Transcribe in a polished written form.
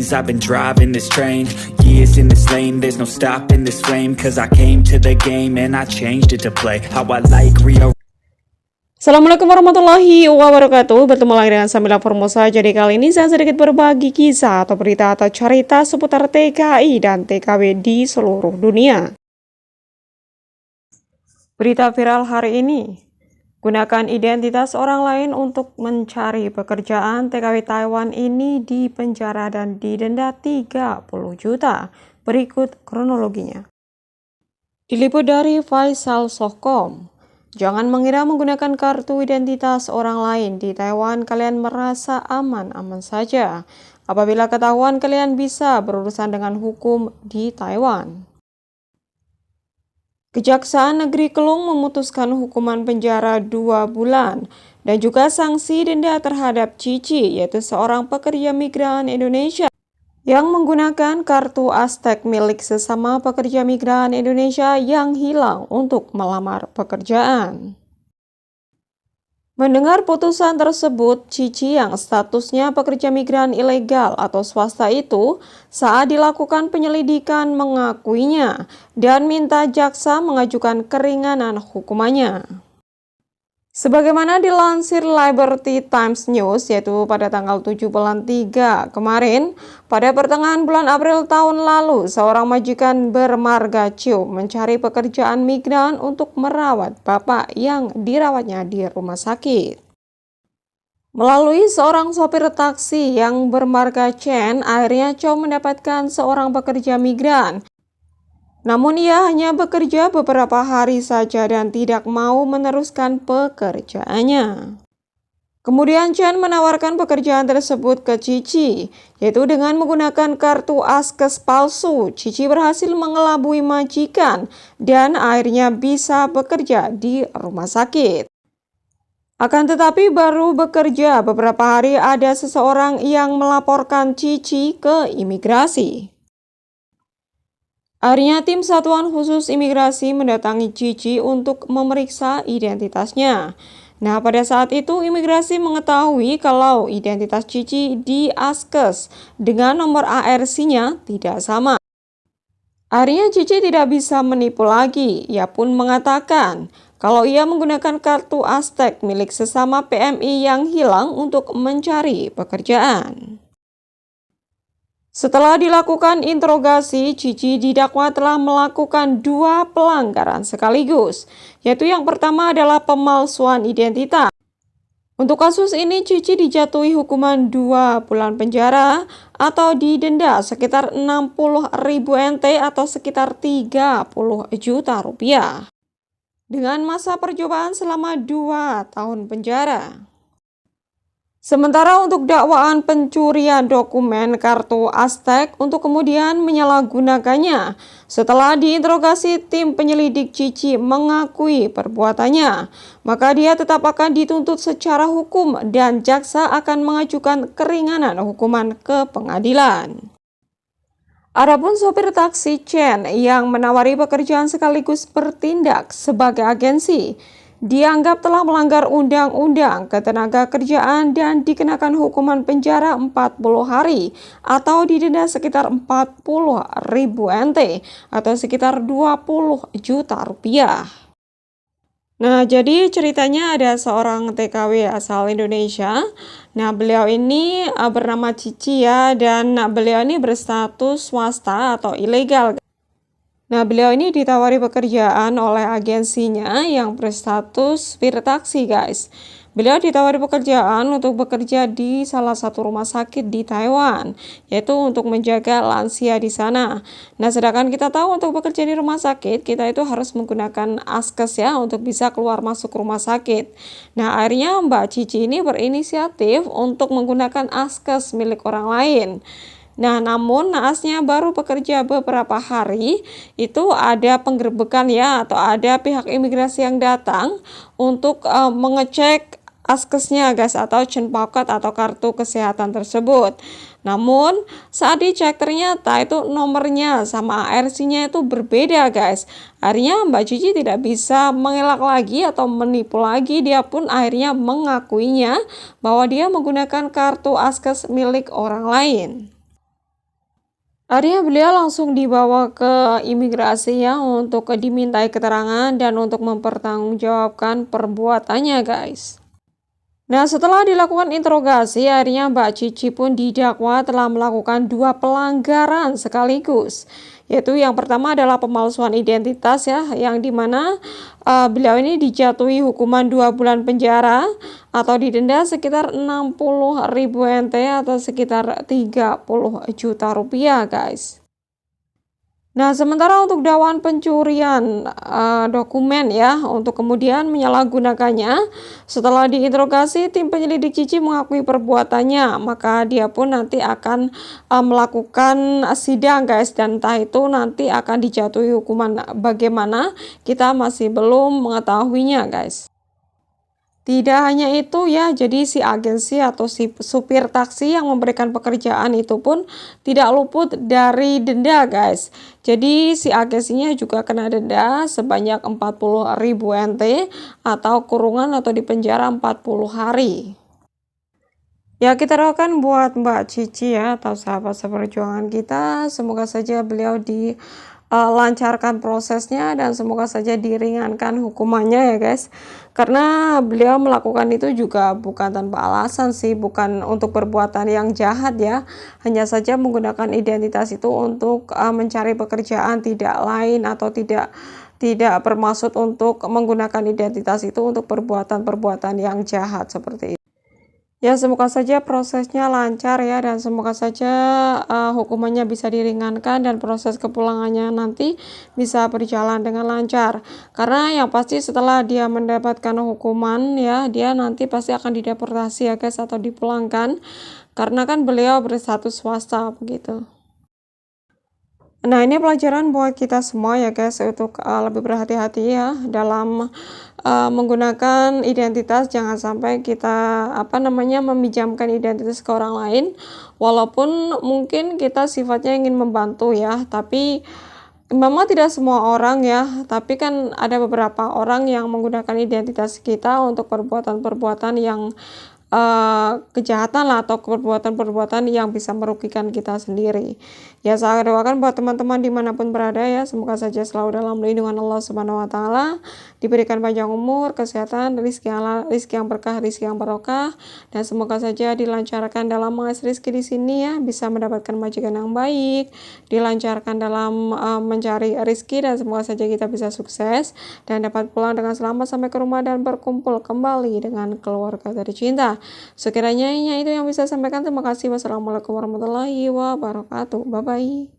lanes, I've been driving this train. Years in this lane, there's no stopping this flame. Cause I came to the game and I changed it to play how I like Rio. Assalamualaikum warahmatullahi wabarakatuh. Bertemu lagi dengan Samila Formosa. Jadi kali ini saya sedikit berbagi kisah atau berita atau cerita seputar TKI dan TKW di seluruh dunia. Berita viral hari ini. Gunakan identitas orang lain untuk mencari pekerjaan. TKW Taiwan ini dipenjara dan didenda 30 juta. Berikut kronologinya. Diliput dari Faisal.com. Jangan mengira menggunakan kartu identitas orang lain di Taiwan kalian merasa aman-aman saja. Apabila ketahuan kalian bisa berurusan dengan hukum di Taiwan. Kejaksaan Negeri Kelung memutuskan hukuman penjara 2 bulan dan juga sanksi denda terhadap Cici, yaitu seorang pekerja migran Indonesia yang menggunakan kartu Aztec milik sesama pekerja migran Indonesia yang hilang untuk melamar pekerjaan. Mendengar putusan tersebut, Cici yang statusnya pekerja migran ilegal atau swasta itu saat dilakukan penyelidikan mengakuinya dan minta jaksa mengajukan keringanan hukumannya. Sebagaimana dilansir Liberty Times News, yaitu pada tanggal 7 bulan 3 kemarin, pada pertengahan bulan April tahun lalu, seorang majikan bermarga Ciu mencari pekerjaan migran untuk merawat bapak yang dirawatnya di rumah sakit. Melalui seorang sopir taksi yang bermarga Chen, akhirnya Ciu mendapatkan seorang pekerja migran. Namun ia hanya bekerja beberapa hari saja dan tidak mau meneruskan pekerjaannya. Kemudian Chen menawarkan pekerjaan tersebut ke Cici, yaitu dengan menggunakan kartu Askes palsu. Cici berhasil mengelabui majikan dan akhirnya bisa bekerja di rumah sakit. Akan tetapi baru bekerja beberapa hari ada seseorang yang melaporkan Cici ke imigrasi. Akhirnya tim Satuan Khusus Imigrasi mendatangi Cici untuk memeriksa identitasnya. Nah, pada saat itu imigrasi mengetahui kalau identitas Cici di Askes dengan nomor ARC-nya tidak sama. Akhirnya Cici tidak bisa menipu lagi. Ia pun mengatakan kalau ia menggunakan kartu Aztec milik sesama PMI yang hilang untuk mencari pekerjaan. Setelah dilakukan interogasi, Cici didakwa telah melakukan 2 pelanggaran sekaligus, yaitu yang pertama adalah pemalsuan identitas. Untuk kasus ini, Cici dijatuhi hukuman 2 bulan penjara atau didenda sekitar 60.000 NT atau sekitar 30 juta rupiah. Dengan masa percobaan selama 2 tahun penjara. Sementara untuk dakwaan pencurian dokumen kartu Aztec untuk kemudian menyalahgunakannya, setelah diinterogasi tim penyelidik Cici mengakui perbuatannya, maka dia tetap akan dituntut secara hukum dan jaksa akan mengajukan keringanan hukuman ke pengadilan. Adapun sopir taksi Chen yang menawari pekerjaan sekaligus bertindak sebagai agensi, dianggap telah melanggar Undang-Undang Ketenagakerjaan dan dikenakan hukuman penjara 40 hari atau didenda sekitar 40.000 NT atau sekitar 20 juta rupiah. Nah, jadi ceritanya ada seorang TKW asal Indonesia. Nah, beliau ini bernama Cici ya, dan beliau ini berstatus swasta atau ilegal. Nah, beliau ini ditawari pekerjaan oleh agensinya yang berstatus supir taksi, guys. Beliau ditawari pekerjaan untuk bekerja di salah satu rumah sakit di Taiwan, yaitu untuk menjaga lansia di sana. Nah, sedangkan kita tahu untuk bekerja di rumah sakit, kita itu harus menggunakan Askes ya, untuk bisa keluar masuk rumah sakit. Nah, akhirnya Mbak Cici ini berinisiatif untuk menggunakan Askes milik orang lain. Nah, namun naasnya baru bekerja beberapa hari, itu ada penggerbekan ya, atau ada pihak imigrasi yang datang untuk mengecek Askesnya guys, atau Chenpaokot atau kartu kesehatan tersebut. Namun saat dicek ternyata itu nomornya sama ARC-nya itu berbeda guys. Akhirnya Mbak Cici tidak bisa mengelak lagi atau menipu lagi. Dia pun akhirnya mengakuinya bahwa dia menggunakan kartu Askes milik orang lain. Akhirnya beliau langsung dibawa ke imigrasi ya untuk dimintai keterangan dan untuk mempertanggungjawabkan perbuatannya, guys. Nah, setelah dilakukan interogasi, akhirnya Mbak Cici pun didakwa telah melakukan dua pelanggaran sekaligus. Yaitu yang pertama adalah pemalsuan identitas ya, yang dimana beliau ini dijatuhi hukuman 2 bulan penjara atau didenda sekitar 60.000 NT atau sekitar 30 juta rupiah, guys. Nah, sementara untuk dakwaan pencurian dokumen ya, untuk kemudian menyalahgunakannya, setelah diinterogasi, tim penyelidik Cici mengakui perbuatannya, maka dia pun nanti akan melakukan sidang, guys, dan entah itu nanti akan dijatuhi hukuman bagaimana, kita masih belum mengetahuinya, guys. Tidak hanya itu ya, jadi si agensi atau si supir taksi yang memberikan pekerjaan itu pun tidak luput dari denda, guys. Jadi si agensinya juga kena denda sebanyak 40.000 NT atau kurungan atau dipenjara 40 hari. Ya, kita doakan buat Mbak Cici ya, atau sahabat seperjuangan kita, semoga saja beliau dilancarkan prosesnya dan semoga saja diringankan hukumannya ya, guys. Karena beliau melakukan itu juga bukan tanpa alasan sih, bukan untuk perbuatan yang jahat ya. Hanya saja menggunakan identitas itu untuk mencari pekerjaan, tidak lain atau tidak bermaksud untuk menggunakan identitas itu untuk perbuatan-perbuatan yang jahat seperti itu. Ya, semoga saja prosesnya lancar ya, dan semoga saja hukumannya bisa diringankan dan proses kepulangannya nanti bisa berjalan dengan lancar. Karena yang pasti setelah dia mendapatkan hukuman ya, dia nanti pasti akan dideportasi ya, guys, atau dipulangkan. Karena kan beliau berstatus swasta begitu. Nah, ini pelajaran buat kita semua ya, guys, untuk lebih berhati-hati ya dalam menggunakan identitas. Jangan sampai kita meminjamkan identitas ke orang lain, walaupun mungkin kita sifatnya ingin membantu ya, tapi memang tidak semua orang ya, tapi kan ada beberapa orang yang menggunakan identitas kita untuk perbuatan-perbuatan yang kejahatan lah, atau perbuatan-perbuatan yang bisa merugikan kita sendiri. Ya, saya doakan buat teman-teman dimanapun berada ya, semoga saja selalu dalam lindungan Allah Subhanahu Wa Taala, diberikan panjang umur, kesehatan, rezeki yang berkah, rezeki yang barokah, dan semoga saja dilancarkan dalam mengais rezeki di sini ya, bisa mendapatkan majikan yang baik, dilancarkan dalam mencari rezeki, dan semoga saja kita bisa sukses dan dapat pulang dengan selamat sampai ke rumah dan berkumpul kembali dengan keluarga tercinta. Sekiranya itu yang bisa saya sampaikan. Terima kasih. Wassalamualaikum warahmatullahi wabarakatuh. Bye bye.